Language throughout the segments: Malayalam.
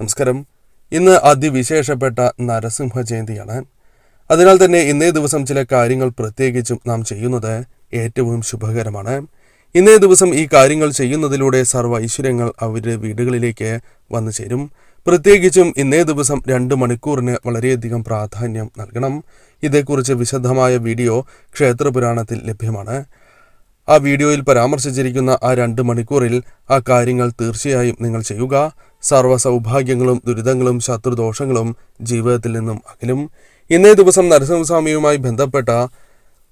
നമസ്കാരം. ഇന്ന് അതിവിശേഷപ്പെട്ട നരസിംഹ ജയന്തിയാണ്. അതിനാൽ തന്നെ ഇന്നേ ദിവസം ചില കാര്യങ്ങൾ പ്രത്യേകിച്ചും നാം ചെയ്യുന്നത് ഏറ്റവും ശുഭകരമാണ്. ഇന്നേ ദിവസം ഈ കാര്യങ്ങൾ ചെയ്യുന്നതിലൂടെ സർവ്വ ഐശ്വര്യങ്ങൾ അവരുടെ വീടുകളിലേക്ക് വന്നു ചേരും. പ്രത്യേകിച്ചും ഇന്നേ ദിവസം 2 മണിക്കൂറിന് വളരെയധികം പ്രാധാന്യം നൽകണം. ഇതേക്കുറിച്ച് വിശദമായ വീഡിയോ ക്ഷേത്രപുരാണത്തിൽ ലഭ്യമാണ്. ആ വീഡിയോയിൽ പരാമർശിച്ചിരിക്കുന്ന ആ 2 മണിക്കൂറിൽ ആ കാര്യങ്ങൾ തീർച്ചയായും നിങ്ങൾ ചെയ്യുക. സർവ്വ സൗഭാഗ്യങ്ങളും ദുരിതങ്ങളും ശത്രുദോഷങ്ങളും ജീവിതത്തിൽ നിന്നും അകലും. ഇന്നേ ദിവസം നരസിംഹസ്വാമിയുമായി ബന്ധപ്പെട്ട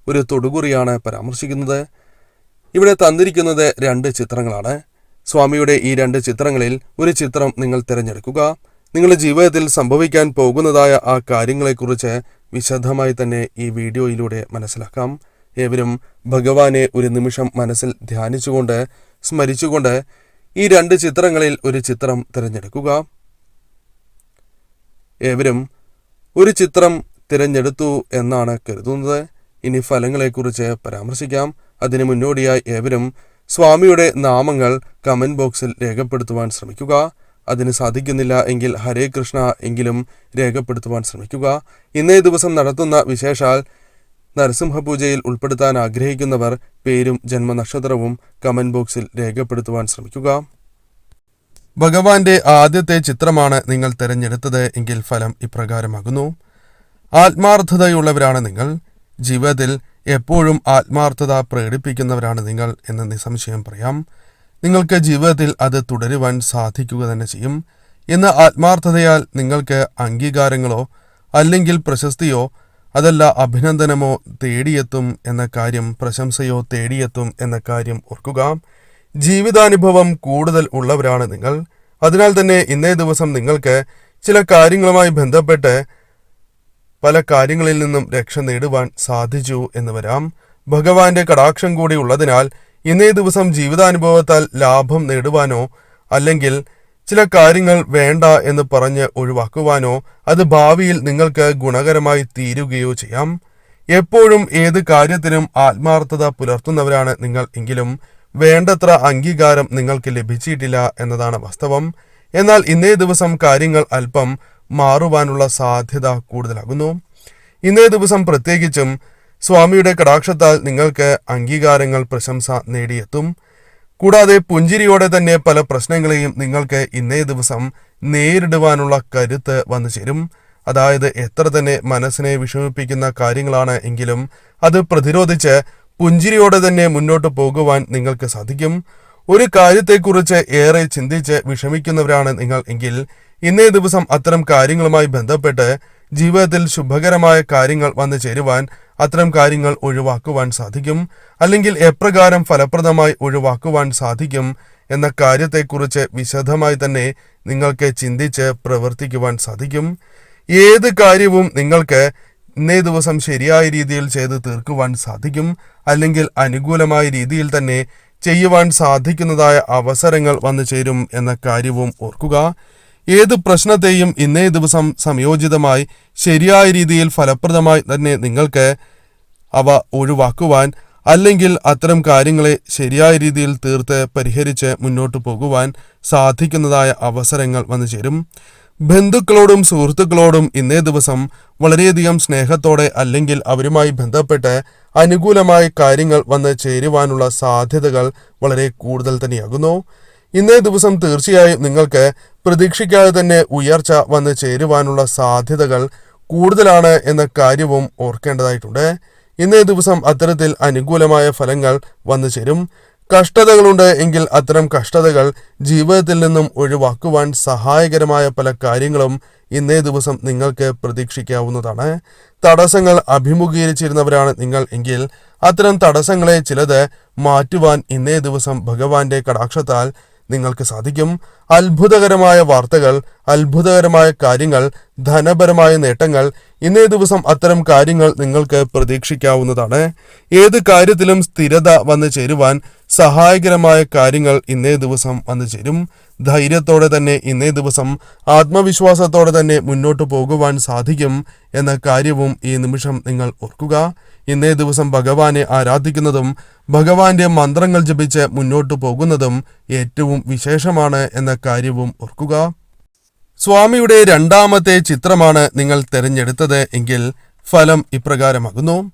ഒരു തൊടുകുറിയാണ് പരാമർശിക്കുന്നത്. ഇവിടെ തന്നിരിക്കുന്നത് 2 ചിത്രങ്ങളാണ്. സ്വാമിയുടെ ഈ 2 ചിത്രങ്ങളിൽ ഒരു ചിത്രം നിങ്ങൾ തിരഞ്ഞെടുക്കുക. നിങ്ങളുടെ ജീവിതത്തിൽ സംഭവിക്കാൻ പോകുന്നതായ ആ കാര്യങ്ങളെക്കുറിച്ച് വിശദമായി തന്നെ ഈ വീഡിയോയിലൂടെ മനസ്സിലാക്കാം. ഏവരും ഭഗവാനെ ഒരു നിമിഷം മനസ്സിൽ ധ്യാനിച്ചുകൊണ്ട് സ്മരിച്ചുകൊണ്ട് ഈ 2 ചിത്രങ്ങളിൽ ഒരു ചിത്രം തിരഞ്ഞെടുക്കുക. ഏവരും ഒരു ചിത്രം തിരഞ്ഞെടുത്തു എന്നാണ് കരുതുന്നത്. ഇനി ഫലങ്ങളെക്കുറിച്ച് പരാമർശിക്കാം. അതിനു മുന്നോടിയായി ഏവരും സ്വാമിയുടെ നാമങ്ങൾ കമന്റ് ബോക്സിൽ രേഖപ്പെടുത്തുവാൻ ശ്രമിക്കുക. അതിന് സാധിക്കുന്നില്ല എങ്കിൽ ഹരേ കൃഷ്ണ എങ്കിലും രേഖപ്പെടുത്തുവാൻ ശ്രമിക്കുക. ഇന്നേ ദിവസം നടത്തുന്ന വിശേഷാൽ നരസിംഹപൂജയിൽ ഉൾപ്പെടുത്താൻ ആഗ്രഹിക്കുന്നവർ പേരും ജന്മനക്ഷത്രവും കമന്റ് ബോക്സിൽ രേഖപ്പെടുത്തുവാൻ ശ്രമിക്കുക. ഭഗവാന്റെ ആദ്യത്തെ ചിത്രമാണ് നിങ്ങൾ തിരഞ്ഞെടുത്തത് എങ്കിൽ ഫലം ഇപ്രകാരമാകുന്നു. ആത്മാർത്ഥതയുള്ളവരാണ് നിങ്ങൾ. ജീവിതത്തിൽ എപ്പോഴും ആത്മാർത്ഥത പ്രകടിപ്പിക്കുന്നവരാണ് നിങ്ങൾ എന്ന് നിസ്സംശയം പറയാം. നിങ്ങൾക്ക് ജീവിതത്തിൽ അത് തുടരുവാൻ സാധിക്കുക തന്നെ ചെയ്യും. ഇന്ന് ആത്മാർത്ഥതയാൽ നിങ്ങൾക്ക് അംഗീകാരങ്ങളോ അല്ലെങ്കിൽ പ്രശസ്തിയോ അതല്ല അഭിനന്ദനമോ തേടിയെത്തും എന്ന കാര്യം, പ്രശംസയോ തേടിയെത്തും എന്ന കാര്യം ഓർക്കുക. ജീവിതാനുഭവം കൂടുതൽ ഉള്ളവരാണ് നിങ്ങൾ. അതിനാൽ തന്നെ ഇന്നേ ദിവസം നിങ്ങൾക്ക് ചില കാര്യങ്ങളുമായി ബന്ധപ്പെട്ട് പല കാര്യങ്ങളിൽ നിന്നും രക്ഷ നേടുവാൻ സാധിച്ചു എന്ന് വരാം. ഭഗവാന്റെ കടാക്ഷം കൂടി ഉള്ളതിനാൽ ഇന്നേ ദിവസം ജീവിതാനുഭവത്താൽ ലാഭം നേടുവാനോ അല്ലെങ്കിൽ ചില കാര്യങ്ങൾ വേണ്ട എന്ന് പറഞ്ഞ് ഒഴിവാക്കുവാനോ അത് ഭാവിയിൽ നിങ്ങൾക്ക് ഗുണകരമായി തീരുകയോ ചെയ്യാം. എപ്പോഴും ഏത് കാര്യത്തിനും ആത്മാർത്ഥത പുലർത്തുന്നവരാണ് നിങ്ങൾ എങ്കിലും വേണ്ടത്ര അംഗീകാരം നിങ്ങൾക്ക് ലഭിച്ചിട്ടില്ല എന്നതാണ് വാസ്തവം. എന്നാൽ ഇന്നേ ദിവസം കാര്യങ്ങൾ അല്പം മാറുവാനുള്ള സാധ്യത കൂടുതലാകുന്നു. ഇന്നേ ദിവസം പ്രത്യേകിച്ചും സ്വാമിയുടെ കടാക്ഷത്താൽ നിങ്ങൾക്ക് അംഗീകാരങ്ങൾ, പ്രശംസ നേടിയെത്തും. കൂടാതെ പുഞ്ചിരിയോടെ തന്നെ പല പ്രശ്നങ്ങളെയും നിങ്ങൾക്ക് ഇന്നേ ദിവസം നേരിടുവാനുള്ള കരുത്ത് വന്നു ചേരും. അതായത് എത്ര തന്നെ മനസ്സിനെ വിഷമിപ്പിക്കുന്ന കാര്യങ്ങളാണ് എങ്കിലും അത് പ്രതിരോധിച്ച് പുഞ്ചിരിയോടെ തന്നെ മുന്നോട്ട് പോകുവാൻ നിങ്ങൾക്ക് സാധിക്കും. ഒരു കാര്യത്തെക്കുറിച്ച് ഏറെ ചിന്തിച്ച് വിഷമിക്കുന്നവരാണ് നിങ്ങൾ എങ്കിൽ ഇന്നേ ദിവസം അത്തരം കാര്യങ്ങളുമായി ബന്ധപ്പെട്ട് ജീവിതത്തിൽ ശുഭകരമായ കാര്യങ്ങൾ വന്നു ചേരുവാൻ അത്തരം കാര്യങ്ങൾ ഒഴിവാക്കുവാൻ സാധിക്കും. അല്ലെങ്കിൽ എപ്രകാരം ഫലപ്രദമായി ഒഴിവാക്കുവാൻ സാധിക്കും എന്ന കാര്യത്തെക്കുറിച്ച് വിശദമായി തന്നെ നിങ്ങൾക്ക് ചിന്തിച്ച് പ്രവർത്തിക്കുവാൻ സാധിക്കും. ഏത് കാര്യവും നിങ്ങൾക്ക് ഇന്നേ ദിവസം ശരിയായ രീതിയിൽ ചെയ്ത് തീർക്കുവാൻ സാധിക്കും. അല്ലെങ്കിൽ അനുകൂലമായ രീതിയിൽ തന്നെ ചെയ്യുവാൻ സാധിക്കുന്നതായ അവസരങ്ങൾ വന്നു ചേരും എന്ന കാര്യവും ഓർക്കുക. ഏത് പ്രശ്നത്തെയും ഇന്നേ ദിവസം സംയോജിതമായി ശരിയായ രീതിയിൽ ഫലപ്രദമായി തന്നെ നിങ്ങൾക്ക് അവ ഒഴിവാക്കുവാൻ അല്ലെങ്കിൽ അത്തരം കാര്യങ്ങളെ ശരിയായ രീതിയിൽ തീർത്ത് പരിഹരിച്ച് മുന്നോട്ട് പോകുവാൻ സാധിക്കുന്നതായ അവസരങ്ങൾ വന്നു ചേരും. ബന്ധുക്കളോടും സുഹൃത്തുക്കളോടും ഇന്നേ ദിവസം വളരെയധികം സ്നേഹത്തോടെ അല്ലെങ്കിൽ അവരുമായി ബന്ധപ്പെട്ട് അനുകൂലമായ കാര്യങ്ങൾ വന്ന് ചേരുവാനുള്ള സാധ്യതകൾ വളരെ കൂടുതൽ തന്നെയാകുന്നു. ഇന്നേ ദിവസം തീർച്ചയായും നിങ്ങൾക്ക് പ്രതീക്ഷിക്കാതെ തന്നെ ഉയർച്ച വന്ന് ചേരുവാനുള്ള സാധ്യതകൾ കൂടുതലാണ് എന്ന കാര്യവും ഓർക്കേണ്ടതായിട്ടുണ്ട്. ഇന്നേ ദിവസം അത്തരത്തിൽ അനുകൂലമായ ഫലങ്ങൾ വന്നു ചേരും. കഷ്ടതകളുണ്ട് എങ്കിൽ അത്തരം കഷ്ടതകൾ ജീവിതത്തിൽ നിന്നും ഒഴിവാക്കുവാൻ സഹായകരമായ പല കാര്യങ്ങളും ഇന്നേ ദിവസം നിങ്ങൾക്ക് പ്രതീക്ഷിക്കാവുന്നതാണ്. തടസ്സങ്ങൾ അഭിമുഖീകരിച്ചിരുന്നവരാണ് നിങ്ങൾ എങ്കിൽ അത്തരം തടസ്സങ്ങളെ ചിലത് മാറ്റുവാൻ ഇന്നേ ദിവസം ഭഗവാന്റെ കടാക്ഷത്താൽ നിങ്ങൾക്ക് സാധിക്കും. അത്ഭുതകരമായ വാർത്തകൾ, അത്ഭുതകരമായ കാര്യങ്ങൾ, ധനപരമായ നേട്ടങ്ങൾ ഇന്നേ ദിവസം അത്തരം കാര്യങ്ങൾ നിങ്ങൾക്ക് പ്രതീക്ഷിക്കാവുന്നതാണ്. ഏത് കാര്യത്തിലും സ്ഥിരത വന്നു ചേരുവാൻ സഹായകരമായ കാര്യങ്ങൾ ഇന്നേ ദിവസം വന്നു ചേരും. ധൈര്യത്തോടെ തന്നെ ഇന്നേ ദിവസം ആത്മവിശ്വാസത്തോടെ തന്നെ മുന്നോട്ട് പോകുവാൻ സാധിക്കും എന്ന കാര്യവും ഈ നിമിഷം നിങ്ങൾ ഓർക്കുക. ഇന്നേ ദിവസം ഭഗവാനെ ആരാധിക്കുന്നതും ഭഗവാന്റെ മന്ത്രങ്ങൾ ജപിച്ച് മുന്നോട്ടു പോകുന്നതും ഏറ്റവും വിശേഷമാണ് എന്ന കാര്യവും ഓർക്കുക. സ്വാമിയുടെ രണ്ടാമത്തെ ചിത്രമാണ് നിങ്ങൾ തിരഞ്ഞെടുത്തത് എങ്കിൽ ഫലം ഇപ്രകാരമാകുന്നു.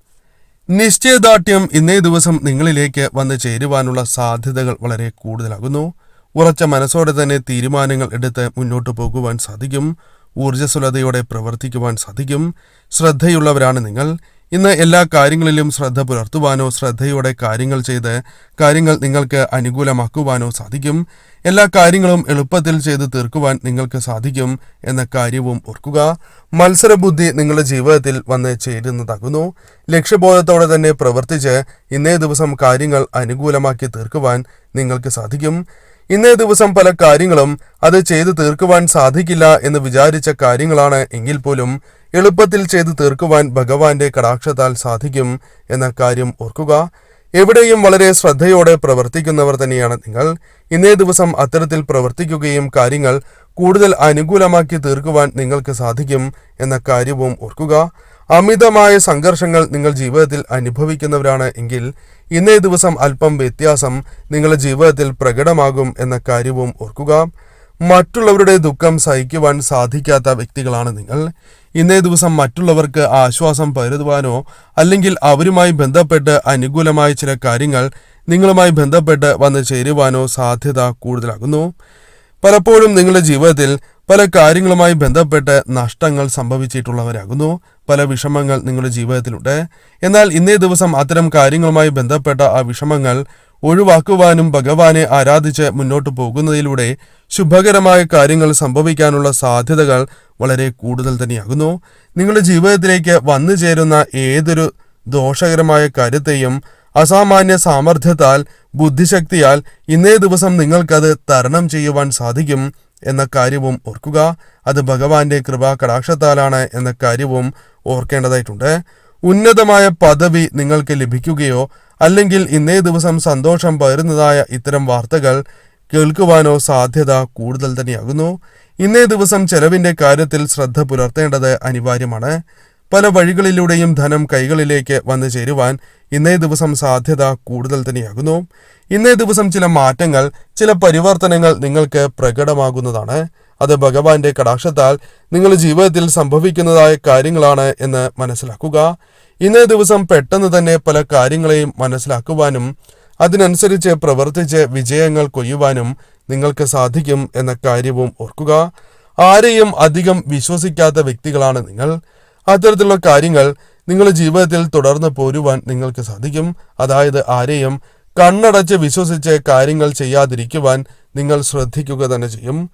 നിശ്ചയദാർഢ്യം ഇന്നേ ദിവസം നിങ്ങളിലേക്ക് വന്നു ചേരുവാനുള്ള സാധ്യതകൾ വളരെ കൂടുതലാകുന്നു. ഉറച്ച മനസ്സോടെ തന്നെ തീരുമാനങ്ങൾ എടുത്ത് മുന്നോട്ടു പോകുവാൻ സാധിക്കും. ഊർജ്ജസ്വലതയോടെ പ്രവർത്തിക്കുവാൻ സാധിക്കും. ശ്രദ്ധയുള്ളവരാണ് നിങ്ങൾ. ഇന്ന് എല്ലാ കാര്യങ്ങളിലും ശ്രദ്ധ പുലർത്തുവാനോ ശ്രദ്ധയോടെ കാര്യങ്ങൾ ചെയ്ത് കാര്യങ്ങൾ നിങ്ങൾക്ക് അനുകൂലമാക്കുവാനോ സാധിക്കും. എല്ലാ കാര്യങ്ങളും എളുപ്പത്തിൽ ചെയ്ത് തീർക്കുവാൻ നിങ്ങൾക്ക് സാധിക്കും എന്ന കാര്യവും ഓർക്കുക. മത്സരബുദ്ധി നിങ്ങളുടെ ജീവിതത്തിൽ വന്ന് ചേരുന്നതാകുന്നു. ലക്ഷ്യബോധത്തോടെ തന്നെ പ്രവർത്തിച്ച് ഇന്നേ ദിവസം കാര്യങ്ങൾ അനുകൂലമാക്കി തീർക്കുവാൻ നിങ്ങൾക്ക് സാധിക്കും. ഇന്നേ ദിവസം പല കാര്യങ്ങളും അത് ചെയ്തു തീർക്കുവാൻ സാധിക്കില്ല എന്ന് വിചാരിച്ച കാര്യങ്ങളാണ് എങ്കിൽ പോലും എളുപ്പത്തിൽ ചെയ്തു തീർക്കുവാൻ ഭഗവാന്റെ കടാക്ഷത്താൽ സാധിക്കും എന്ന കാര്യം ഓർക്കുക. എവിടെയും വളരെ ശ്രദ്ധയോടെ പ്രവർത്തിക്കുന്നവർ തന്നെയാണ് നിങ്ങൾ. ഇന്നേ ദിവസം അത്തരത്തിൽ പ്രവർത്തിക്കുകയും കാര്യങ്ങൾ കൂടുതൽ അനുകൂലമാക്കി തീർക്കുവാൻ നിങ്ങൾക്ക് സാധിക്കും എന്ന കാര്യവും ഓർക്കുക. അമിതമായ സംഘർഷങ്ങൾ നിങ്ങൾ ജീവിതത്തിൽ അനുഭവിക്കുന്നവരാണ് എങ്കിൽ ഇന്നേ ദിവസം അല്പം വ്യത്യാസം നിങ്ങളുടെ ജീവിതത്തിൽ പ്രകടമാകും എന്ന കാര്യവും ഓർക്കുക. മറ്റുള്ളവരുടെ ദുഃഖം സഹിക്കുവാൻ സാധിക്കാത്ത വ്യക്തികളാണ് നിങ്ങൾ. ഇന്നേ ദിവസം മറ്റുള്ളവർക്ക് ആശ്വാസം പകരുവാനോ അല്ലെങ്കിൽ അവരുമായി ബന്ധപ്പെട്ട് അനുകൂലമായ ചില കാര്യങ്ങൾ നിങ്ങളുമായി ബന്ധപ്പെട്ട് വന്നു ചേരുവാനോ സാധ്യത കൂടുതലാകുന്നു. പലപ്പോഴും നിങ്ങളുടെ ജീവിതത്തിൽ പല കാര്യങ്ങളുമായി ബന്ധപ്പെട്ട് നഷ്ടങ്ങൾ സംഭവിച്ചിട്ടുള്ളവരാകുന്നു. പല വിഷമങ്ങൾ നിങ്ങളുടെ ജീവിതത്തിലുണ്ട്. എന്നാൽ ഇന്നേ ദിവസം അത്തരം കാര്യങ്ങളുമായി ബന്ധപ്പെട്ട ആ വിഷമങ്ങൾ ഒഴിവാക്കുവാനും ഭഗവാനെ ആരാധിച്ച് മുന്നോട്ട് പോകുന്നതിലൂടെ ശുഭകരമായ കാര്യങ്ങൾ സംഭവിക്കാനുള്ള സാധ്യതകൾ വളരെ കൂടുതൽ തന്നെയാകുന്നു. നിങ്ങളുടെ ജീവിതത്തിലേക്ക് വന്നു ചേരുന്ന ഏതൊരു ദോഷകരമായ കാര്യത്തെയും അസാമാന്യ സാമർഥ്യത്താൽ ബുദ്ധിശക്തിയാൽ ഇന്നേ ദിവസം നിങ്ങൾക്കത് തരണം ചെയ്യുവാൻ സാധിക്കും എന്ന കാര്യവും ഓർക്കുക. അത് ഭഗവാന്റെ കൃപാ കടാക്ഷത്താലാണ് എന്ന കാര്യവും ഓർക്കേണ്ടതായിട്ടുണ്ട്. ഉന്നതമായ പദവി നിങ്ങൾക്ക് ലഭിക്കുകയോ അല്ലെങ്കിൽ ഇന്നേ ദിവസം സന്തോഷം പകരുന്നതായ ഇത്തരം വാർത്തകൾ കേൾക്കുവാനോ സാധ്യത കൂടുതൽ തന്നെയാകുന്നു. ഇന്നേ ദിവസം ചെലവിന്റെ കാര്യത്തിൽ ശ്രദ്ധ പുലർത്തേണ്ടത് അനിവാര്യമാണ്. പല വഴികളിലൂടെയും ധനം കൈകളിലേക്ക് വന്നു ചേരുവാൻ ഇന്നേ ദിവസം സാധ്യത കൂടുതൽ തന്നെയാകുന്നു. ഇന്നേ ദിവസം ചില മാറ്റങ്ങൾ, ചില പരിവർത്തനങ്ങൾ നിങ്ങൾക്ക് പ്രകടമാകുന്നതാണ്. അത് ഭഗവാന്റെ കടാക്ഷത്താൽ നിങ്ങളുടെ ജീവിതത്തിൽ സംഭവിക്കുന്നതായ കാര്യങ്ങളാണ് എന്ന് മനസ്സിലാക്കുക. ഇന്നേ ദിവസം പെട്ടെന്ന് തന്നെ പല കാര്യങ്ങളെയും മനസ്സിലാക്കുവാനും അതിനനുസരിച്ച് പ്രവർത്തിച്ച് വിജയങ്ങൾ കൊയ്യുവാനും നിങ്ങൾക്ക് സാധിക്കും എന്ന കാര്യവും ഓർക്കുക. ആരെയും അധികം വിശ്വസിക്കാത്ത വ്യക്തികളാണ് നിങ്ങൾ. അത്തരത്തിലുള്ള കാര്യങ്ങൾ നിങ്ങളുടെ ജീവിതത്തിൽ തുടർന്ന് പോരുവാൻ നിങ്ങൾക്ക് സാധിക്കും. അതായത് ആരെയും കണ്ണടച്ച് വിശ്വസിച്ച് കാര്യങ്ങൾ ചെയ്യാതിരിക്കുവാൻ നിങ്ങൾ ശ്രദ്ധിക്കുക തന്നെ ചെയ്യും.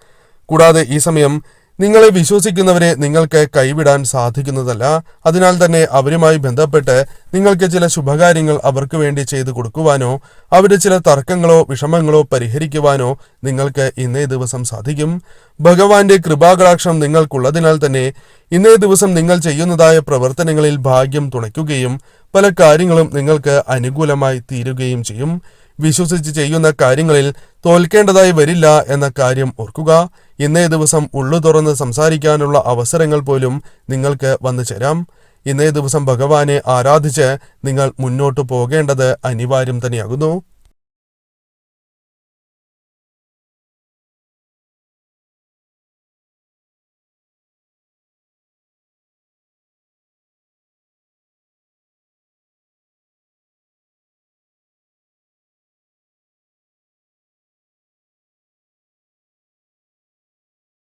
കൂടാതെ ഈ സമയം നിങ്ങളെ വിശ്വസിക്കുന്നവരെ നിങ്ങൾക്ക് കൈവിടാൻ സാധിക്കുന്നതല്ല. അതിനാൽ തന്നെ അവരുമായി ബന്ധപ്പെട്ട് നിങ്ങൾക്ക് ചില ശുഭകാര്യങ്ങൾ അവർക്ക് വേണ്ടി ചെയ്തു കൊടുക്കുവാനോ അവരുടെ ചില തർക്കങ്ങളോ വിഷമങ്ങളോ പരിഹരിക്കുവാനോ നിങ്ങൾക്ക് ഇന്നേ ദിവസം സാധിക്കും. ഭഗവാന്റെ കൃപാകടാക്ഷം നിങ്ങൾക്കുള്ളതിനാൽ തന്നെ ഇന്നേ ദിവസം നിങ്ങൾ ചെയ്യുന്നതായ പ്രവർത്തനങ്ങളിൽ ഭാഗ്യം തുണയ്ക്കുകയും പല കാര്യങ്ങളും നിങ്ങൾക്ക് അനുകൂലമായി തീരുകയും ചെയ്യും. വിശ്വസിച്ച് ചെയ്യുന്ന കാര്യങ്ങളിൽ തോൽക്കേണ്ടതായി വരില്ല എന്ന കാര്യം ഓർക്കുക. ഇന്നേ ദിവസം ഉള്ളു തുറന്ന് സംസാരിക്കാനുള്ള അവസരങ്ങൾ പോലും നിങ്ങൾക്ക് വന്നു ചേരാം. ഇന്നേ ദിവസം ഭഗവാനെ ആരാധിച്ച് നിങ്ങൾ മുന്നോട്ടു പോകേണ്ടത് അനിവാര്യം തന്നെയാകുന്നു.